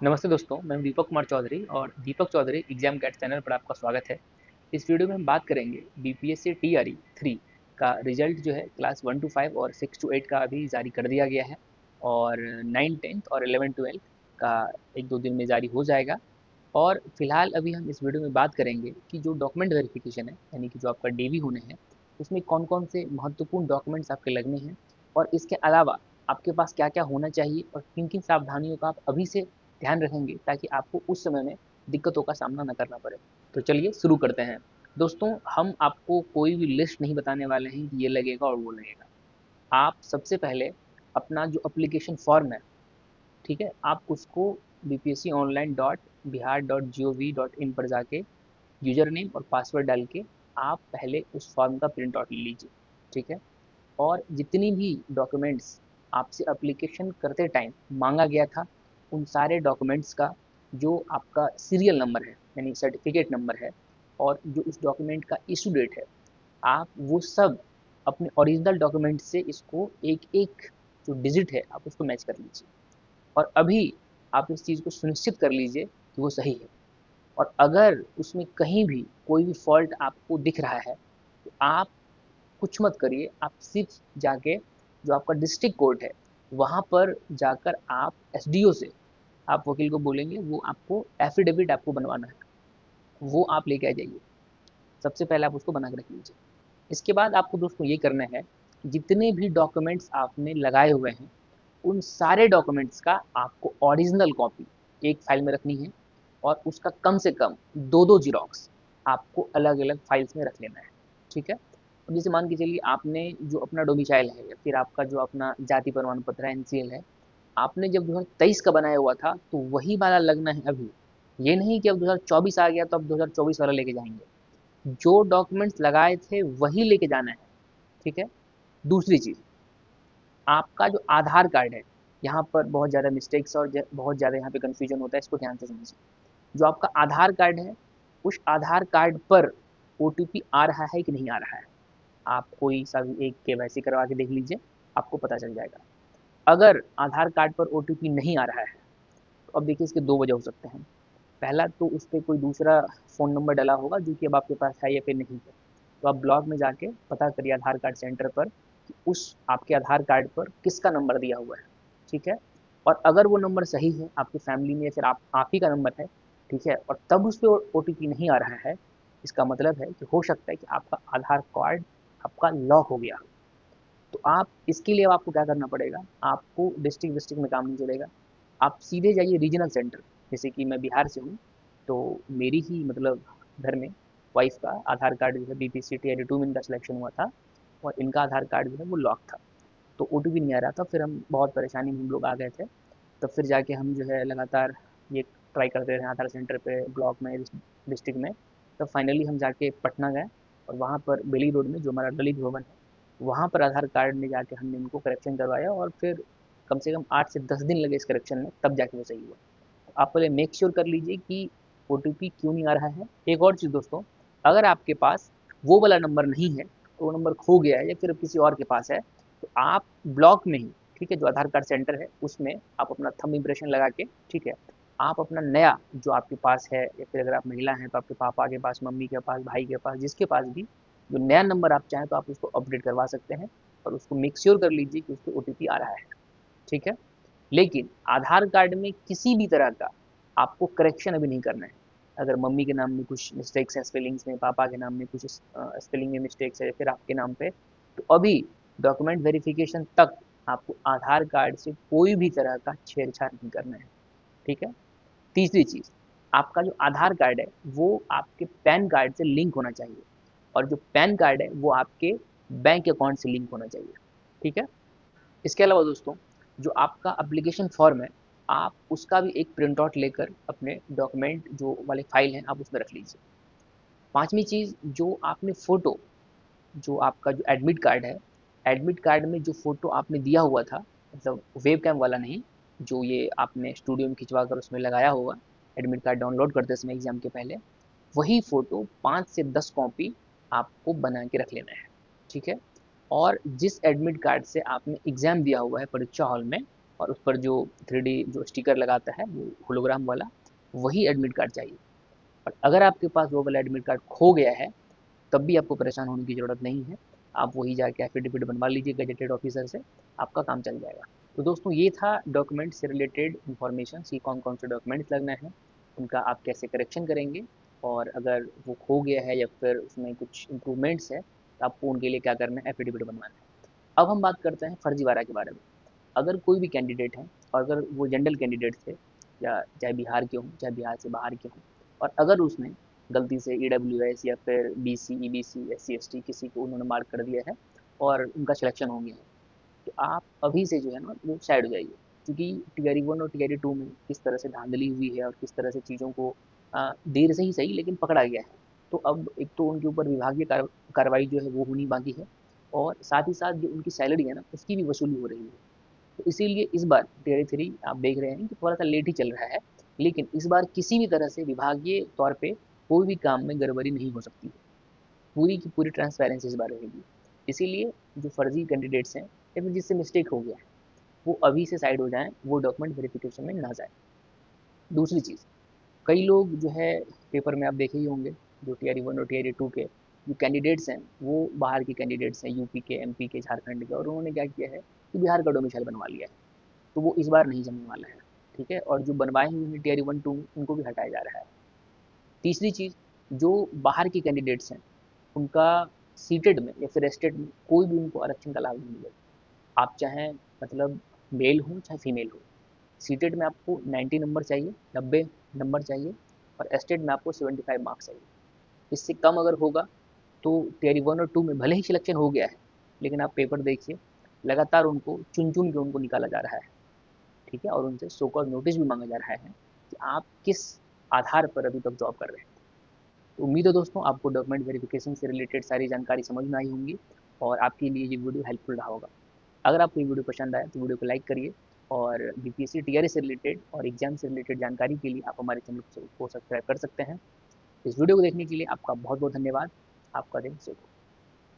नमस्ते दोस्तों, मैं दीपक कुमार चौधरी और Deepak Chaudhary exam guide channel पर आपका स्वागत है। इस वीडियो में हम बात करेंगे बीपीएससी टीआरई 3 का रिजल्ट जो है क्लास 1 टू 5 और 6 टू 8 का अभी जारी कर दिया गया है और 9 10th और 11 12 का एक दो दिन में जारी हो जाएगा। और फिलहाल अभी हम इस वीडियो में बात करेंगे कि जो डॉक्यूमेंट वेरिफिकेशन है यानी कि जो आपका डीवी होने हैं उसमें कौन कौन से महत्वपूर्ण डॉक्यूमेंट्स आपके लगने हैं और इसके अलावा आपके पास क्या क्या होना चाहिए और किन किन सावधानियों का आप अभी से ध्यान रखेंगे ताकि आपको उस समय में दिक्कतों का सामना न करना पड़े। तो चलिए शुरू करते हैं। दोस्तों, हम आपको कोई भी लिस्ट नहीं बताने वाले हैं कि ये लगेगा और वो लगेगा। आप सबसे पहले अपना जो एप्लीकेशन फॉर्म है, ठीक है, आप उसको BPSC online dot Bihar dot G O V dot in पर जाके यूजर नेम और पासवर्ड डाल के आप पहले उस फॉर्म का प्रिंट आउट ले लीजिए। ठीक है। और जितनी भी डॉक्यूमेंट्स आपसे एप्लीकेशन करते टाइम मांगा गया था उन सारे डॉक्यूमेंट्स का जो आपका सीरियल नंबर है यानी सर्टिफिकेट नंबर है और जो उस डॉक्यूमेंट का इशू डेट है, आप वो सब अपने ओरिजिनल डॉक्यूमेंट से इसको एक एक जो डिजिट है आप उसको मैच कर लीजिए। और अभी आप इस चीज़ को सुनिश्चित कर लीजिए कि वो सही है। और अगर उसमें कहीं भी कोई भी फॉल्ट आपको दिख रहा है तो आप कुछ मत करिए, आप सिर्फ जाके जो आपका डिस्ट्रिक्ट कोर्ट है वहाँ पर जाकर आप एसडीओ से आप वकील को बोलेंगे वो आपको एफिडेविट आपको बनवाना है, वो आप लेके आ जाइए। सबसे पहले आप उसको बना के रख लीजिए। इसके बाद आपको दोस्तों ये करना है, जितने भी डॉक्यूमेंट्स आपने लगाए हुए हैं उन सारे डॉक्यूमेंट्स का आपको ओरिजिनल कॉपी एक फाइल में रखनी है और उसका कम से कम दो दो जीरोक्स आपको अलग अलग फाइल्स में रख लेना है। ठीक है। अब जैसे मान के चलिए आपने जो अपना डोमिसाइल है या फिर आपका जो अपना जाति प्रमाण पत्र है एनसीएल है, आपने जब 2023 का बनाया हुआ था तो वही वाला लगना है अभी। ये नहीं कि अब 2024 आ गया तो अब 2024 वाला लेके जाएंगे। जो डॉक्यूमेंट्स लगाए थे वही लेके जाना है। ठीक है। दूसरी चीज़, आपका जो आधार कार्ड है, यहाँ पर बहुत ज़्यादा मिस्टेक्स और बहुत ज़्यादा यहाँ पे कन्फ्यूजन होता है, इसको ध्यान से समझिए। जो आपका आधार कार्ड है, उस आधार कार्ड पर ओटीपी आ रहा है कि नहीं आ रहा है, आप कोई सा भी एक केवाईसी करवा के देख लीजिए, आपको पता चल जाएगा। अगर आधार कार्ड पर ओटीपी नहीं आ रहा है तो अब देखिए इसके दो वजह हो सकते हैं। पहला तो उस पर कोई दूसरा फ़ोन नंबर डला होगा जो कि अब आपके पास है या फिर नहीं है। तो आप ब्लॉक में जाके पता करिए आधार कार्ड सेंटर पर कि उस आपके आधार कार्ड पर किसका नंबर दिया हुआ है। ठीक है। और अगर वो नंबर सही है आपकी फैमिली में या फिर आप ही का नंबर है, ठीक है, और तब उस पर ओ टी पी नहीं आ रहा है, इसका मतलब है कि हो सकता है कि आपका आधार कार्ड आपका लॉक हो गया। तो आप इसके लिए आपको क्या करना पड़ेगा, आपको डिस्ट्रिक्ट डिस्ट्रिक्ट में काम नहीं चलेगा, आप सीधे जाइए रीजनल सेंटर। जैसे कि मैं बिहार से हूँ, तो मेरी ही मतलब घर में वाइफ का आधार कार्ड जो है बीपीसी टी 2 में इनका सिलेक्शन हुआ था और इनका आधार कार्ड जो है वो लॉक था। तो ओटीपी नहीं आ रहा था, फिर हम बहुत परेशानी में हम लोग आ गए थे। तब फिर जाके हम जो है लगातार ये ट्राई करते रहे आधार सेंटर पे, ब्लॉक में, डिस्ट्रिक्ट में। तब फाइनली हम जाके पटना गए और वहाँ पर बेली रोड में जो हमारा ललित भवन है वहाँ पर आधार कार्ड में जाके हमने इनको करेक्शन करवाया और फिर कम से कम 8 से 10 दिन लगे इस करेक्शन में, तब जाके वो सही हुआ। तो आप पहले मेक श्योर कर लीजिए कि ओटीपी क्यों नहीं आ रहा है। एक और चीज़ दोस्तों, अगर आपके पास वो वाला नंबर नहीं है, तो वो नंबर खो गया है या फिर किसी और के पास है, तो आप ब्लॉक में ही, ठीक है, जो आधार कार्ड सेंटर है उसमें आप अपना थंब इम्प्रेशन लगा के, ठीक है, आप अपना नया जो आपके पास है या फिर अगर आप महिला हैं तो आपके पापा के पास, मम्मी के पास, भाई के पास, जिसके पास भी जो नया नंबर आप चाहें तो आप उसको अपडेट करवा सकते हैं और उसको मेक श्योर कर लीजिए कि उसको ओटीपी आ रहा है। ठीक है। लेकिन आधार कार्ड में किसी भी तरह का आपको करेक्शन अभी नहीं करना है। अगर मम्मी के नाम में कुछ मिस्टेक्स है स्पेलिंग्स में, पापा के नाम में कुछ स्पेलिंग में मिस्टेक्स है या फिर आपके नाम पे, तो अभी डॉक्यूमेंट वेरिफिकेशन तक आपको आधार कार्ड से कोई भी तरह का छेड़छाड़ नहीं करना है। ठीक है। तीसरी चीज़, आपका जो आधार कार्ड है वो आपके पैन कार्ड से लिंक होना चाहिए और जो पैन कार्ड है वो आपके बैंक अकाउंट से लिंक होना चाहिए। ठीक है। इसके अलावा दोस्तों, जो आपका एप्लीकेशन फॉर्म है, आप उसका भी एक प्रिंट आउट लेकर अपने डॉक्यूमेंट जो वाले फाइल हैं आप उसमें रख लीजिए। पांचवी चीज़, जो आपने फ़ोटो, जो आपका जो एडमिट कार्ड है, एडमिट कार्ड में जो फ़ोटो आपने दिया हुआ था, मतलब वेब कैम वाला नहीं, जो ये आपने स्टूडियो में खिंचवा कर उसमें लगाया होगा एडमिट कार्ड डाउनलोड करते समय एग्ज़ाम के पहले, वही फ़ोटो 5 से 10 कॉपी आपको बना के रख लेना है। ठीक है। और जिस एडमिट कार्ड से आपने एग्ज़ाम दिया हुआ है परीक्षा हॉल में, और उस पर जो 3D जो स्टिकर लगाता है वो होलोग्राम वाला, वही एडमिट कार्ड चाहिए। और अगर आपके पास वो वाला एडमिट कार्ड खो गया है तब भी आपको परेशान होने की ज़रूरत नहीं है। आप वही जाके एफिडेविट बनवा लीजिए गजेटेड ऑफिसर से, आपका काम चल जाएगा। तो दोस्तों ये था डॉक्यूमेंट से रिलेटेड इन्फॉर्मेशन कि कौन कौन से डॉक्यूमेंट्स लगना है, उनका आप कैसे करेक्शन करेंगे, और अगर वो खो गया है या फिर उसमें कुछ इम्प्रूवमेंट्स है तो आपको उनके लिए क्या करना है, एफिडेविट बनवाना है। अब हम बात करते हैं फर्जीवाड़ा के बारे में। अगर कोई भी कैंडिडेट है और अगर वो जनरल कैंडिडेट थे, या चाहे बिहार के हों चाहे बिहार से बाहर के हों, और अगर उसने गलती से EWS या फिर BC EBC SC ST किसी को उन्होंने मार्क कर दिया है और उनका सिलेक्शन हो गया है, तो आप अभी से जो है ना वो साइड हो जाइए। क्योंकि TR 1 और TR 2 में किस तरह से धांधली हुई है और किस तरह से चीज़ों को देर से ही सही लेकिन पकड़ा गया है। तो अब एक तो उनके ऊपर विभागीय कार्रवाई जो है वो होनी बाकी है, और साथ ही साथ जो उनकी सैलरी है ना उसकी भी वसूली हो रही है। तो इसीलिए इस बार TR 3 आप देख रहे हैं कि थोड़ा सा लेट ही चल रहा है, लेकिन इस बार किसी भी तरह से विभागीय तौर पे कोई भी काम में गड़बड़ी नहीं हो सकती है। पूरी की पूरी ट्रांसपेरेंसी इस बार रहेगी। इसीलिए जो फर्जी कैंडिडेट्स हैं या फिर जिससे मिस्टेक हो गया है, वो अभी से साइड हो जाएं, वो डॉक्यूमेंट वेरिफिकेशन में ना जाए। दूसरी चीज़, कई लोग जो है पेपर में आप देखे ही होंगे, जो TR 1 और TR 2 के जो कैंडिडेट्स हैं वो बाहर के कैंडिडेट्स हैं, यूपी के, MP के, झारखंड के, और उन्होंने क्या किया है कि बिहार का डोमिसाइल बनवा लिया है। तो वो इस बार नहीं जमने वाला है। ठीक है, और जो बनवाए हुए हैं TR 1 2 उनको भी हटाया जा रहा है। तीसरी चीज़, जो बाहर के कैंडिडेट्स हैं उनका सीटेड में या फिर एस्टेड में कोई भी उनको आरक्षण का लाभ नहीं मिलेगा। आप चाहें मतलब मेल हो चाहे फीमेल हो, सीटेड में आपको 90 नंबर चाहिए, 90 नंबर चाहिए, और एस्टेड में आपको 75 मार्क्स चाहिए। इससे कम अगर होगा तो TR 1 और 2 में भले ही सिलेक्शन हो गया है, लेकिन आप पेपर देखिए, लगातार उनको चुन चुन के उनको निकाला जा रहा है। ठीक है, और उनसे सो कॉज नोटिस भी मांगा जा रहा है कि आप किस आधार पर अभी तक जॉब कर रहे हैं। तो उम्मीद है दोस्तों आपको डॉक्यूमेंट वेरिफिकेशन से रिलेटेड सारी जानकारी समझ में आई होंगी, और आपके लिए ये वीडियो हेल्पफुल रहा होगा। अगर आपको ये वीडियो पसंद आया तो वीडियो को लाइक करिए, और BPSC TRA से रिलेटेड और एग्जाम से रिलेटेड जानकारी के लिए आप हमारे चैनल को सब्सक्राइब कर सकते हैं। इस वीडियो को देखने के लिए आपका बहुत बहुत धन्यवाद। आपका दिन शुभ हो।